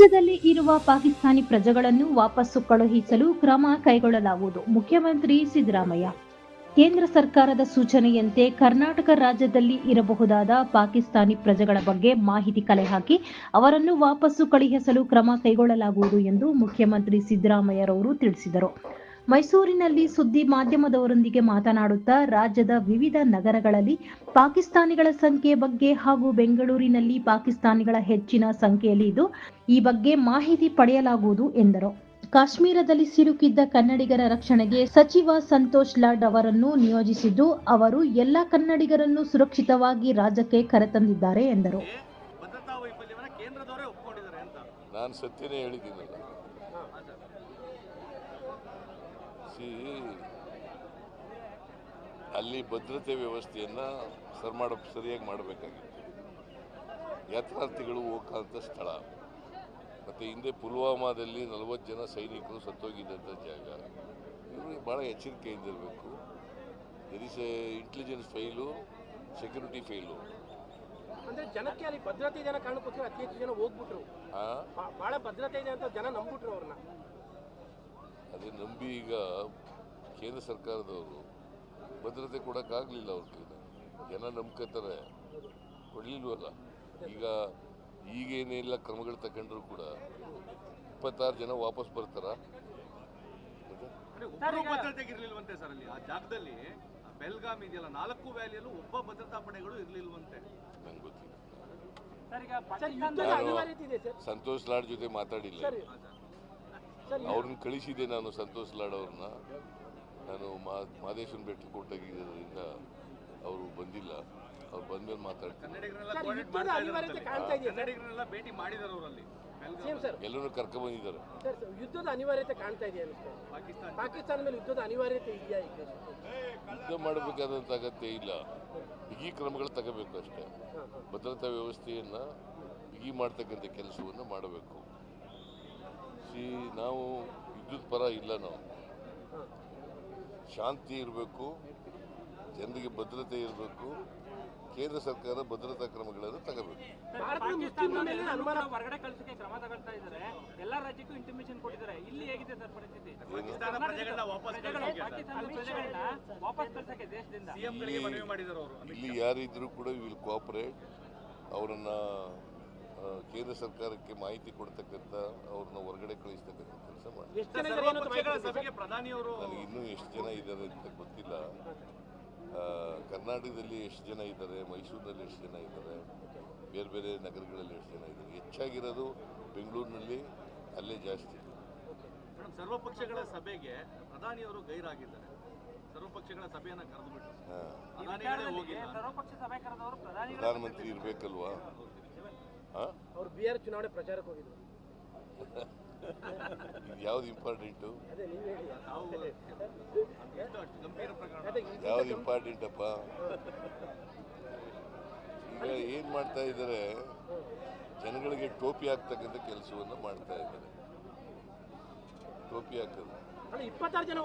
ರಾಜ್ಯದಲ್ಲಿ ಇರುವ ಪಾಕಿಸ್ತಾನಿ ಪ್ರಜೆಗಳನ್ನು ವಾಪಸ್ಸು ಕಳುಹಿಸಲು ಕ್ರಮ ಕೈಗೊಳ್ಳಲಾಗುವುದು. ಮುಖ್ಯಮಂತ್ರಿ ಸಿದ್ದರಾಮಯ್ಯ. ಕೇಂದ್ರ ಸರ್ಕಾರದ ಸೂಚನೆಯಂತೆ ಕರ್ನಾಟಕ ರಾಜ್ಯದಲ್ಲಿ ಇರಬಹುದಾದ ಪಾಕಿಸ್ತಾನಿ ಪ್ರಜೆಗಳ ಬಗ್ಗೆ ಮಾಹಿತಿ ಕಲೆ ಹಾಕಿ ಅವರನ್ನು ವಾಪಸ್ಸು ಕಳುಹಿಸಲು ಕ್ರಮ ಕೈಗೊಳ್ಳಲಾಗುವುದು ಎಂದು ಮುಖ್ಯಮಂತ್ರಿ ಸಿದ್ದರಾಮಯ್ಯರವರು ತಿಳಿಸಿದರು. ಮೈಸೂರಿನಲ್ಲಿ ಸುದ್ದಿ ಮಾಧ್ಯಮದವರೊಂದಿಗೆ ಮಾತನಾಡುತ್ತಾ ರಾಜ್ಯದ ವಿವಿಧ ನಗರಗಳಲ್ಲಿ ಪಾಕಿಸ್ತಾನಿಗಳ ಸಂಖ್ಯೆ ಬಗ್ಗೆ ಹಾಗೂ ಬೆಂಗಳೂರಿನಲ್ಲಿ ಪಾಕಿಸ್ತಾನಿಗಳ ಹೆಚ್ಚಿನ ಸಂಖ್ಯೆಯಲ್ಲಿ ಇದ್ದು ಈ ಬಗ್ಗೆ ಮಾಹಿತಿ ಪಡೆಯಲಾಗುವುದು ಎಂದರು. ಕಾಶ್ಮೀರದಲ್ಲಿ ಸಿಲುಕಿದ್ದ ಕನ್ನಡಿಗರ ರಕ್ಷಣೆಗೆ ಸಚಿವ ಸಂತೋಷ್ ಲಾಡ್ ಅವರನ್ನು ನಿಯೋಜಿಸಿದ್ದು ಅವರು ಎಲ್ಲ ಕನ್ನಡಿಗರನ್ನು ಸುರಕ್ಷಿತವಾಗಿ ರಾಜ್ಯಕ್ಕೆ ಕರೆತಂದಿದ್ದಾರೆ ಎಂದರು. ನಾನು ಸತ್ಯನೇ ಹೇಳಿದ್ದೀನಲ್ಲ, ಅಲ್ಲಿ ಭದ್ರತೆ ವ್ಯವಸ್ಥೆಯನ್ನ ಸರಿಯಾಗಿ ಮಾಡಬೇಕಾಗಿತ್ತು. ಯಾತ್ರಾರ್ಥಿಗಳು ಹೋಗಂತ ಸ್ಥಳ, ಮತ್ತು ಹಿಂದೆ ಪುಲ್ವಾಮಾದಲ್ಲಿ 40 ಜನ ಸೈನಿಕರು ಸತ್ತೋಗಿದ್ದಂಥ ಜಾಗ. ಇವರು ಭಾಳ ಎಚ್ಚರಿಕೆಯಿಂದಿರಬೇಕು. There is a intelligence file, security file. ಅಂದ್ರೆ ಜನಕ್ಕೆ ಅಲ್ಲಿ ಭದ್ರತೆ ಇದೆ ಅನ್ನೋ ಕಾರಣಕ್ಕೋಸ್ಕರ ಅತಿ ಹೆಚ್ಚು ಜನ ಹೋಗ್ಬಿಟ್ರು. ಬಹಳ ಭದ್ರತೆ ಇದೆ ಅಂತ ಜನ ನಂಬಿಟ್ರು ಅವ್ರನ್ನ. ಅದೇ ನಂಬಿ ಈಗ ಕೇಂದ್ರ ಸರ್ಕಾರದವರು ಭದ್ರತೆ ಕೊಡೋಕ್ಕಾಗಲಿಲ್ಲ. ಅವ್ರ ಕೈಲಿ ಜನ ನಂಬ್ಕೋತಾರೆ, ಕೊಡಲಿಲ್ವಲ್ಲ. ಈಗೇನೆಲ್ಲ ಕ್ರಮಗಳು ತಗೊಂಡ್ರು ಕೂಡ 26 ಜನ ವಾಪಸ್ ಬರ್ತಾರ. ಭದ್ರತೆಗಿರ್ಲಿಲ್ವಂತೆ ಸರ್ ಅಲ್ಲಿ ಆ ಜಾಗದಲ್ಲಿ. ಬೆಲ್ಗಾಮ್ ಇದೆಯಲ್ಲ, 4 ವ್ಯಾಲಿಯಲ್ಲೂ ಒಬ್ಬ ಭದ್ರತಾ ಪಡೆಗಳು ಇರ್ಲಿಲ್ವಂತೆ. ನಂಗೆ ಗೊತ್ತಿಲ್ಲ, ಸಂತೋಷ್ ಲಾಡ್ ಜೊತೆ ಮಾತಾಡಿಲ್ಲ. ಅವ್ರನ್ನ ಕಳಿಸಿದೆ ನಾನು, ಸಂತೋಷ್ ಲಾಡ್ ಅವ್ರನ್ನ. ನಾನು ಮಾದೇಶ್ವರನ ಬೆಟ್ಟಕ್ಕೆ ಕೊಟ್ಟಾಗಿದ್ದರಿಂದ ಅವರು ಬಂದಿಲ್ಲ. ಅವ್ರು ಬಂದ್ಮೇಲೆ ಮಾತಾಡ್ತಾರೆ. ಭೇಟಿ ಮಾಡಿದಾರೆ ಅವರಲ್ಲಿ, ಎಲ್ಲರೂ ಕರ್ಕೊಂಡು ಬಂದಿದ್ದಾರೆ. ಯುದ್ಧದ ಅನಿವಾರ್ಯತೆ ಕಾಣ್ತಾ ಇದೆಯಾ? ಪಾಕಿಸ್ತಾನ ಮೇಲೆ ಯುದ್ಧದ ಅನಿವಾರ್ಯತೆ ಇದೆಯಾ? ಯುದ್ಧ ಮಾಡಬೇಕಾದಂಥ ಅಗತ್ಯ ಇಲ್ಲ. ಬಿಗಿ ಕ್ರಮಗಳು ತಗೋಬೇಕು ಅಷ್ಟೇ. ಭದ್ರತಾ ವ್ಯವಸ್ಥೆಯನ್ನು ಬಿಗಿ ಮಾಡ್ತಕ್ಕಂಥ ಕೆಲಸವನ್ನು ಮಾಡಬೇಕು. ನಾವು ಯುದ್ಧದ ಪರ ಇಲ್ಲ. ನಾವು ಶಾಂತಿ ಇರಬೇಕು, ಜನರಿಗೆ ಭದ್ರತೆ ಇರಬೇಕು. ಕೇಂದ್ರ ಸರ್ಕಾರ ಭದ್ರತಾ ಕ್ರಮಗಳನ್ನು ತಗೋಬೇಕು. ಹೊರಗಡೆ ಕಳಿಸಕ್ಕೆ ಕ್ರಮ ತಗೊಳ್ತಾ ಇದ್ದಾರೆ. ಎಲ್ಲ ರಾಜ್ಯಕ್ಕೂ ಇಂಟಿಮೇಷನ್ ಕೊಟ್ಟಿದ್ದಾರೆ. ಇಲ್ಲಿ ಹೇಗಿದೆ ಸರ್ ಪರಿಸ್ಥಿತಿ? ವಾಪಸ್ ಕಳಿಸಕ್ಕೆ ದೇಶದಿಂದ ಇಲ್ಲಿ ಯಾರಿದ್ರು ಕೂಡ ವಿಲ್ ಕೋಆಪರೇಟ್. ಅವರನ್ನ ಕೇಂದ್ರ ಸರ್ಕಾರಕ್ಕೆ ಮಾಹಿತಿ ಕೊಡ್ತಕ್ಕಂಥ, ಅವ್ರನ್ನ ಹೊರಗಡೆ ಕಳಿಸ್ತಕ್ಕಂಥ ಕೆಲಸ ಮಾಡಿ. ನನಗೆ ಇನ್ನೂ ಎಷ್ಟು ಜನ ಇದ್ದಾರೆ ಅಂತ ಗೊತ್ತಿಲ್ಲ. ಕರ್ನಾಟಕದಲ್ಲಿ ಎಷ್ಟು ಜನ ಇದ್ದಾರೆ, ಮೈಸೂರಿನಲ್ಲಿ ಎಷ್ಟು ಜನ ಇದ್ದಾರೆ, ಬೇರೆ ಬೇರೆ ನಗರಗಳಲ್ಲಿ ಎಷ್ಟು ಜನ ಇದ್ದಾರೆ. ಹೆಚ್ಚಾಗಿರೋದು ಬೆಂಗಳೂರಿನಲ್ಲಿ, ಅಲ್ಲೇ ಜಾಸ್ತಿ. ಸರ್ವಪಕ್ಷಗಳ ಸಭೆಗೆ ಪ್ರಧಾನಿಯವರು ಗೈರಾಗಿದ್ದಾರೆ. ಸರ್ವಪಕ್ಷಗಳ ಸಭೆಯನ್ನು ಕರೆದುಬಿಟ್ಟು ಪ್ರಧಾನಮಂತ್ರಿ ಇರಬೇಕಲ್ವಾ? ಅವರು ಬಿಹಾರ ಚುನಾವಣೆ ಪ್ರಚಾರಕ್ಕೆ ಹೋಗಿದ್ರು. ಯಾವ್ದು ಇಂಪಾರ್ಟೆಂಟು? ಯಾವ್ದು ಇಂಪಾರ್ಟೆಂಟಪ್ಪ? ಈಗ ಏನ್ ಮಾಡ್ತಾ ಇದ್ದಾರೆ, ಜನಗಳಿಗೆ ಟೋಪಿ ಹಾಕ್ತಕ್ಕಂಥ ಕೆಲಸವನ್ನು ಮಾಡ್ತಾ ಇದ್ದಾರೆ. ಟೋಪಿ ಹಾಕೋದು 26 ಜನ